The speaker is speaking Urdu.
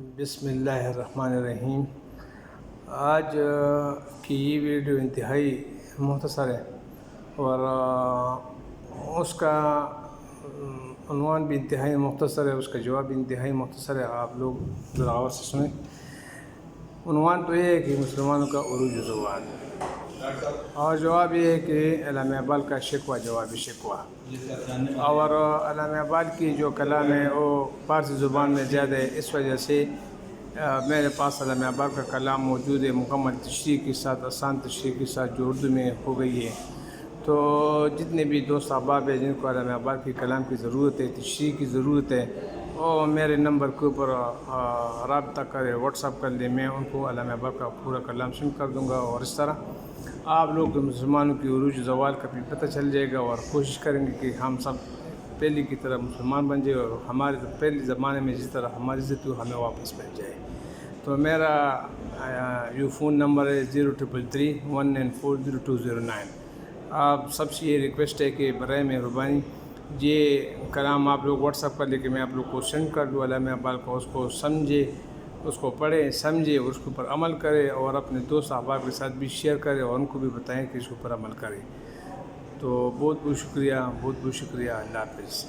بسم اللہ الرحمن الرحیم۔ آج کی یہ ویڈیو انتہائی مختصر ہے اور اس کا عنوان بھی انتہائی مختصر ہے، اس کا جواب بھی انتہائی مختصر ہے۔ آپ لوگ ذرا غور سے سنیں۔ عنوان تو یہ ہے کہ مسلمانوں کا عروج زوال، اور جواب یہ ہے کہ علامہ اقبال کا شکوہ جوابی شکوہ۔ اور علامہ اقبال کی جو کلام ہے وہ فارسی زبان میں زیادہ ہے، اس وجہ سے میرے پاس علامہ اقبال کا کلام موجود ہے، مکمل تشریح کے ساتھ، آسان تشریح کے ساتھ، جو اردو میں ہو گئی ہے۔ تو جتنے بھی دوست احباب ہیں جن کو علامہ اقبال کے کلام کی ضرورت ہے، تشریح کی ضرورت ہے، وہ میرے نمبر کے اوپر رابطہ کرے، واٹس ایپ کر لیں، میں ان کو علامہ اقبال کا پورا کلام سینڈ کر دوں گا۔ اور اس طرح آپ لوگ مسلمانوں کی عروج زوال کا بھی پتہ چل جائے گا، اور کوشش کریں گے کہ ہم سب پہلے کی طرح مسلمان بن جائے، اور ہمارے پہلے زمانے میں جس طرح ہماری عزت ہوئی ہمیں واپس مل جائے۔ تو میرا فون نمبر ہے 0331940209۔ آپ سب سے یہ ریکویسٹ ہے کہ برائے مہربانی یہ کلام آپ لوگ واٹس ایپ کر لیں کہ میں آپ لوگ کو سینڈ کر دوں علامہ اقبال کو، اس کو سمجھے، اس کو پڑھیں، سمجھے، اور اس کے اوپر عمل کرے، اور اپنے دوست احباب کے ساتھ بھی شیئر کرے، اور ان کو بھی بتائیں کہ اس کے اوپر عمل کریں۔ تو بہت بہت شکریہ، بہت بہت شکریہ۔ اللہ حافظ۔